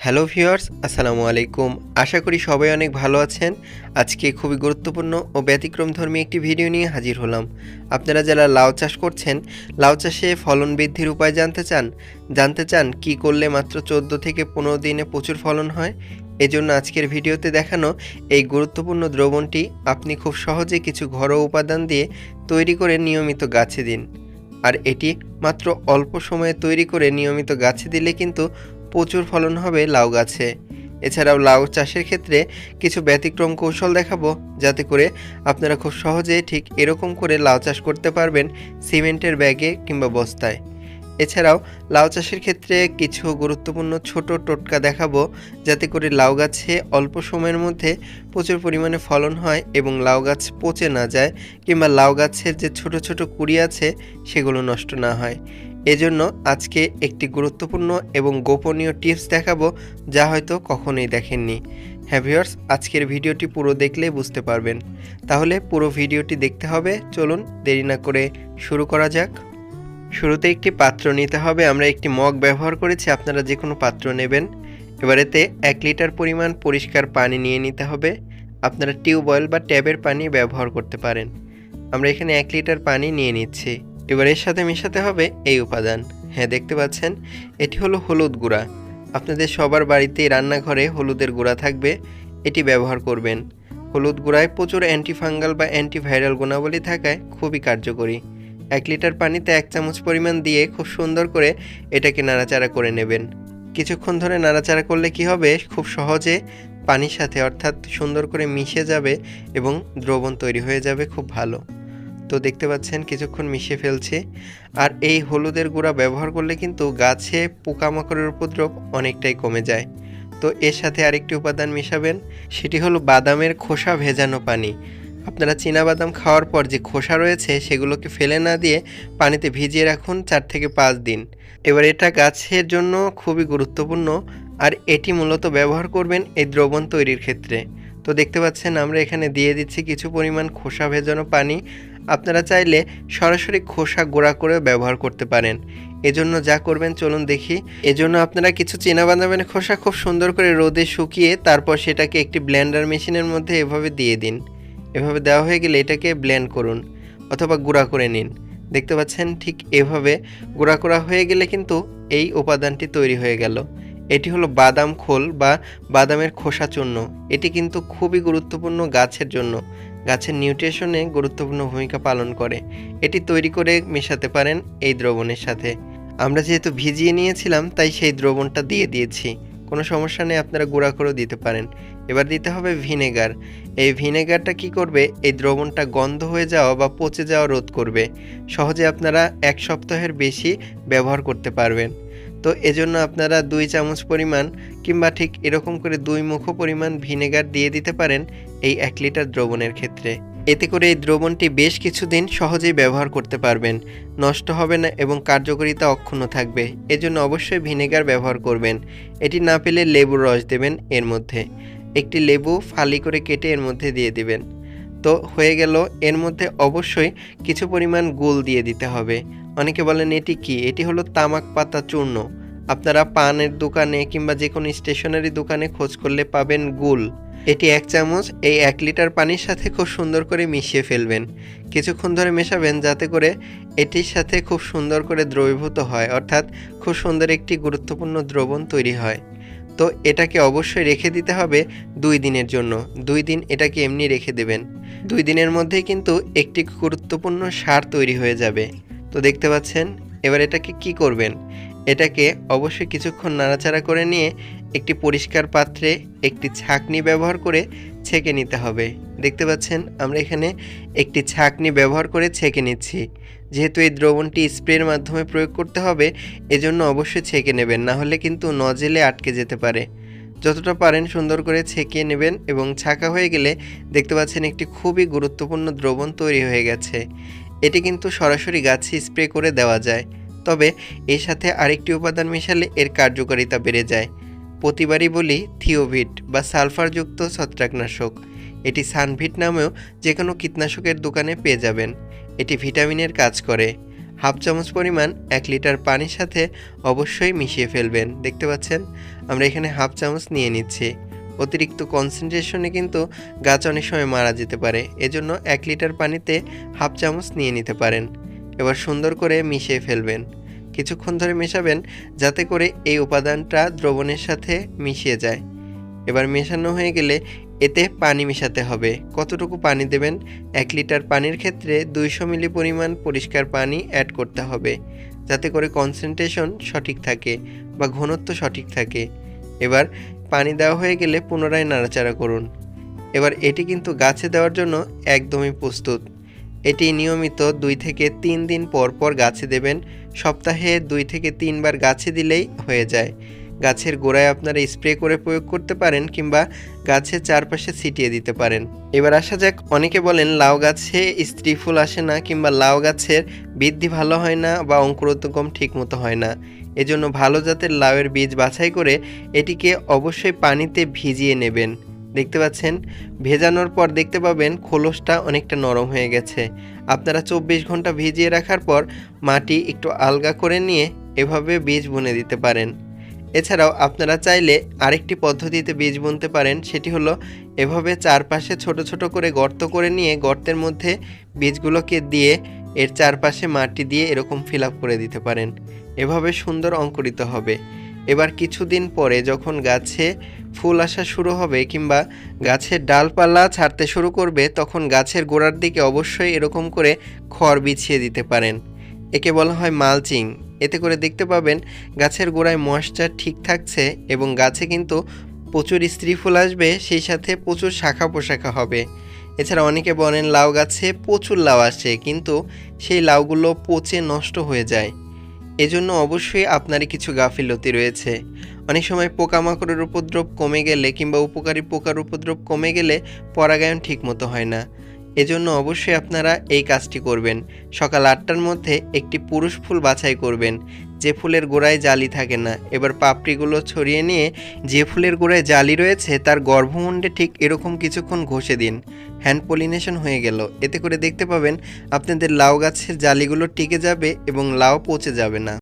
Hello viewers, আসসালামু আলাইকুম। আশা করি সবাই অনেক ভালো আছেন। আজকে খুবই গুরুত্বপূর্ণ ও ব্যতিক্রমধর্মী একটি ভিডিও নিয়ে হাজির হলাম। আপনারা যারা লাউ চাষ করছেন, লাউ চাষে ফলন বৃদ্ধির উপায় জানতে চান কি করলে মাত্র 14 থেকে 15 দিনে প্রচুর ফলন হয়? এজন্য আজকের ভিডিওতে দেখানো এই গুরুত্বপূর্ণ দ্রবণটি আপনি খুব সহজে কিছু ঘরোয়া উপাদান দিয়ে তৈরি করে নিয়মিত গাছে দিন। আর এটি মাত্র অল্প সময়ে তৈরি করে নিয়মিত গাছে দিলে কিন্তু প্রচুর ফলন হবে লাউ গাছে। এছাড়াও লাউ চাষের ক্ষেত্রে কিছু ব্যতিক্রম কৌশল দেখাবো, যাতে করে আপনারা খুব সহজে ঠিক এরকম করে লাউ চাষ করতে পারবেন সিমেন্টের ব্যাগে কিংবা বস্তায়। এছাড়াও লাউ চাষের ক্ষেত্রে কিছু গুরুত্বপূর্ণ ছোট টোটকা দেখাবো, যাতে করে লাউ গাছে অল্প সময়ের মধ্যে প্রচুর পরিমাণে ফলন হয় এবং লাউ গাছ পচে না যায় কিংবা লাউ গাছের যে ছোট ছোট কুঁড়ি আছে সেগুলো নষ্ট না হয়। এজন্য আজকে একটি গুরুত্বপূর্ণ এবং গোপনীয় টিপস দেখাবো, যা হয়তো কখনোই দেখেননি। হ্যাঁ ভিউয়ার্স, আজকের ভিডিওটি পুরো দেখলে বুঝতে পারবেন। তাহলে পুরো ভিডিওটি দেখতে হবে। চলুন দেরি না করে শুরু করা যাক। শুরুতে একটি পাত্র নিতে হবে। আমরা একটি মগ ব্যবহার করেছি, আপনারা যে কোনো পাত্র নেবেন। এবার এতে 1 লিটার পরিমাণ পরিষ্কার পানি নিয়ে নিতে হবে। আপনারা টিউবওয়েল বা ট্যাপের পানি ব্যবহার করতে পারেন। আমরা এখানে 1 লিটার পানি নিয়ে নিচ্ছি। এবার এর সাথে মেশাতে হবে এই উপাদান। হ্যাঁ, দেখতে পাচ্ছেন, এটি হলো হলুদ গুঁড়া। আপনাদের সবার বাড়িতেই রান্নাঘরে হলুদের গুঁড়া থাকবে, এটি ব্যবহার করবেন। হলুদ গুঁড়ায় প্রচুর অ্যান্টিফাঙ্গাল বা অ্যান্টিভাইরাল গুণাবলী থাকায় খুবই কার্যকরী। 1 লিটার পানিতে 1 চামচ পরিমাণ দিয়ে খুব সুন্দর করে এটাকে নাড়াচাড়া করে নেবেন। কিছুক্ষণ ধরে নাড়াচাড়া করলে কি হবে, খুব সহজে পানির সাথে অর্থাৎ সুন্দর করে মিশে যাবে এবং দ্রবণ তৈরি হয়ে যাবে খুব ভালো। তো দেখতে পাচ্ছেন কিছুক্ষণ মিশিয়ে ফেলছি। আর এই হলুদের গুঁড়া ব্যবহার করলে কিন্তু গাছে পোকামাকড়ের উপদ্রব অনেকটাই কমে যায়। তো এর সাথে আরেকটি উপাদান মেশাবেন, সেটি হলো বাদামের খোসা ভেজানো পানি। আপনারা চীনাবাদাম খাওয়ার পর যে খোসা রয়েছে সেগুলোকে ফেলে না দিয়ে পানিতে ভিজিয়ে রাখুন 4 থেকে 5 দিন। এবার এটা গাছের জন্য খুবই গুরুত্বপূর্ণ, আর এটি মূলত ব্যবহার করবেন এই দ্রবণ তৈরির ক্ষেত্রে। তো দেখতে পাচ্ছেন আমরা এখানে দিয়ে দিচ্ছি কিছু পরিমাণ খোসা ভেজানো পানি। আপনারা চাইলে সরাসরি খোসা গুঁড়া করে ব্যবহার করতে পারেন। এজন্য যা করবেন চলুন দেখি। এজন্য আপনারা কিছু চীনাবাদামের খোসা খুব সুন্দর করে রোদে শুকিয়ে তারপর সেটাকে একটি ব্লেন্ডার মেশিনের মধ্যে এভাবে দিয়ে দিন। এভাবে দেওয়া হয়ে গেলে এটাকে ব্লেন্ড করুন অথবা গুঁড়া করে নিন। দেখতে পাচ্ছেন ঠিক এভাবে গুঁড়া করা হয়ে গেলে কিন্তু এই উপাদানটি তৈরি হয়ে গেল। এটি হলো বাদাম খোল বা বাদামের খোসা চূর্ণ। এটি কিন্তু খুবই গুরুত্বপূর্ণ গাছের জন্য, গাছের নিউট্রিশনে গুরুত্বপূর্ণ ভূমিকা পালন করে। এটি তৈরি করে মেশাতে পারেন এই দ্রবণের সাথে। আমরা যেহেতু ভিজিয়ে নিয়েছিলাম তাই সেই দ্রবণটা দিয়ে দিয়েছি, কোনো সমস্যা নেই, আপনারা গুঁড়া করেও দিতে পারেন। এবার দিতে হবে ভিনেগার। এই ভিনেগারটা কি করবে, এই দ্রবণটা গন্ধ হয়ে যাওয়া বা পচে যাওয়া রোধ করবে। সহজে আপনারা 1 সপ্তাহের বেশি ব্যবহার করতে পারবেন। তো এজন্য আপনারা 2 চামচ পরিমাণ কিংবা ঠিক এরকম করে 2 মুখো পরিমাণ ভিনেগার দিয়ে দিতে পারেন এই 1 লিটার দ্রবণের ক্ষেত্রে। এতে করে এই দ্রবণটি বেশ কিছুদিন সহজেই ব্যবহার করতে পারবেন, নষ্ট হবে না এবং কার্যকারিতা অক্ষুণ্ণ থাকবে। এজন্য অবশ্যই ভিনেগার ব্যবহার করবেন। এটি না পেলে লেবুর রস দেবেন এর মধ্যে। একটি লেবু ফালি করে কেটে এর মধ্যে দিয়ে দিবেন। তো হয়ে গেল। এর মধ্যে অবশ্যই কিছু পরিমাণ গুল দিয়ে দিতে হবে। অনেকে বলেন এটি কি? এটি হলো তামাক পাতা চূর্ণ। আপনারা পানের দোকানে কিংবা যে কোনো স্টেশনারি দোকানে খোঁজ করলে পাবেন গুল। এটি 1 চামচ এই 1 লিটার পানির সাথে খুব সুন্দর করে মিশিয়ে ফেলবেন। কিছুক্ষণ ধরে মেশাবেন যাতে করে এটির সাথে খুব সুন্দর করে দ্রবীভূত হয়, অর্থাৎ খুব সুন্দর একটি গুরুত্বপূর্ণ দ্রবণ তৈরি হয়। তো এটাকে অবশ্যই রেখে দিতে হবে 2 দিনের জন্য। 2 দিন এটাকে এমনি রেখে দেবেন। 2 দিনের মধ্যেই কিন্তু একটি গুরুত্বপূর্ণ সার তৈরি হয়ে যাবে। তো দেখতে পাচ্ছেন, এবার এটাকে কি করবেন, এটাকে অবশ্যই কিছুক্ষণ নাড়াচাড়া করে নিয়ে একটি পরিষ্কার পাত্রে একটি ছাঁকনি ব্যবহার করে ছেঁকে নিতে হবে। দেখতে পাচ্ছেন আমরা এখানে একটি ছাঁকনি ব্যবহার করে ছেঁকে নিচ্ছি। যেহেতু এই দ্রবণটি স্প্রের মাধ্যমে প্রয়োগ করতে হবে, এজন্য অবশ্যই ছেঁকে নেবেন, না হলে কিন্তু নজেলে আটকে যেতে পারে। যতটা পারেন সুন্দর করে ছেঁকে নেবেন এবং ছাঁকা হয়ে গেলে দেখতে পাচ্ছেন একটি খুবই গুরুত্বপূর্ণ দ্রবণ তৈরি হয়ে গেছে। এটি কিন্তু সরাসরি গাছে স্প্রে করে দেওয়া যায়, তবে এর সাথে আরেকটি উপাদান মেশালে এর কার্যকারিতা বেড়ে যায়। প্রতিবারই বলি থিওভিট বা সালফারযুক্ত ছত্রাকনাশক। এটি সানভিট নামেও যে কোনো কীটনাশকের দোকানে পেয়ে যাবেন। এটি ভিটামিনের কাজ করে। 1/2 চামচ পরিমাণ 1 লিটার পানির সাথে অবশ্যই মিশিয়ে ফেলবেন। দেখতে পাচ্ছেন আমরা এখানে হাফ চামচ নিয়ে নিচ্ছি। অতিরিক্ত কনসেন্ট্রেশনে কিন্তু গাছ অনেক সময় মারা যেতে পারে, এজন্য 1 লিটার পানিতে হাফ চামচ নিয়ে নিতে পারেন। এবার সুন্দর করে মিশিয়ে ফেলবেন। কিছুক্ষণ ধরে মেশাবেন যাতে করে এই উপাদানটা দ্রবণের সাথে মিশিয়ে যায়। এবার মেশানো হয়ে গেলে এতে পানি মেশাতে হবে। কতটুকু পানি দেবেন? 1 লিটার পানির ক্ষেত্রে 200 মিলি পরিমাণ পরিষ্কার পানি অ্যাড করতে হবে, যাতে করে কনসেন্ট্রেশন সঠিক থাকে বা ঘনত্ব সঠিক থাকে। এবার পানি দেওয়া হয়ে গেলে পুনরায় নাড়াচাড়া করুন। এবার এটি কিন্তু গাছে দেওয়ার জন্য একদমই প্রস্তুত। এটি নিয়মিত 2 থেকে 3 দিন পর পর গাছে দেবেন। সপ্তাহে 2 থেকে 3 বার গাছে দিলেই হয়ে যায়। গাছের গোড়ায় আপনারা স্প্রে করে প্রয়োগ করতে পারেন কিংবা গাছের চারপাশে ছিটিয়ে দিতে পারেন। এবার আসা যাক, অনেকে বলেন লাউ গাছে স্ত্রী ফুল আসে না কিংবা লাউ গাছের বৃদ্ধি ভালো হয় না বা অঙ্কুরোদ্গম ঠিকমতো হয় না। এজন্য ভালো জাতের লাউয়ের বীজ বাছাই করে এটিকে অবশ্যই পানিতে ভিজিয়ে নেবেন। দেখতে পাচ্ছেন, ভেজানোর পর দেখতে পাবেন খোলসটা অনেকটা নরম হয়ে গেছে। আপনারা 24 ঘন্টা ভিজিয়ে রাখার পর মাটি একটু আলগা করে নিয়ে এভাবে বীজ বুনে দিতে পারেন। এছাড়াও আপনারা চাইলে আরেকটি পদ্ধতিতে বীজ বুনতে পারেন, সেটি হলো এভাবে চারপাশে ছোট ছোট করে গর্ত করে নিয়ে গর্তের মধ্যে বীজগুলোকে দিয়ে এর চারপাশে মাটি দিয়ে এরকম ফিল আপ করে দিতে পারেন। এভাবে সুন্দর অঙ্কুরিত হবে। এবার কিছুদিন পরে যখন গাছে ফুল আসা শুরু হবে কিংবা গাছের ডালপালা ছাড়তে শুরু করবে, তখন গাছের গোড়ার দিকে অবশ্যই এরকম করে খড় বিছিয়ে দিতে পারেন। একে বলা হয় মালচিং। এতে করে দেখতে পাবেন গাছের গোড়ায় ময়েশ্চার ঠিক থাকছে এবং গাছে কিন্তু প্রচুর স্ত্রী ফুল আসবে, সেই সাথে প্রচুর শাখা পোশাখা হবে। এছাড়া অনেকে বলেন লাউ গাছে প্রচুর লাউ আসে কিন্তু সেই লাউগুলো পচে নষ্ট হয়ে যায়। এজন্য অবশ্যই আপনারই কিছু গাফিলতি রয়েছে। অনেক সময় পোকামাকড়ের উপদ্রব কমে গেলে কিংবা উপকারী পোকার উপদ্রব কমে গেলে পরাগায়ন ঠিকমতো হয় না। এজন্য অবশ্যই আপনারা এই কাজটি করবেন। সকাল 8টার মধ্যে একটি পুরুষ ফুল বাছাই করবেন, যে ফুলের গোড়ায় জালি থাকে না। এবার পাপড়িগুলো ছড়িয়ে নিয়ে যে ফুলের গোড়ায় জালি রয়েছে তার গর্ভমুণ্ডে ঠিক এরকম কিছুক্ষণ ঘষে দিন। হ্যান্ড পলিনেশন হয়ে গেল। এতে করে দেখতে পাবেন আপনাদের লাউ গাছের জালিগুলো টিকে যাবে এবং লাউ পচে যাবে না।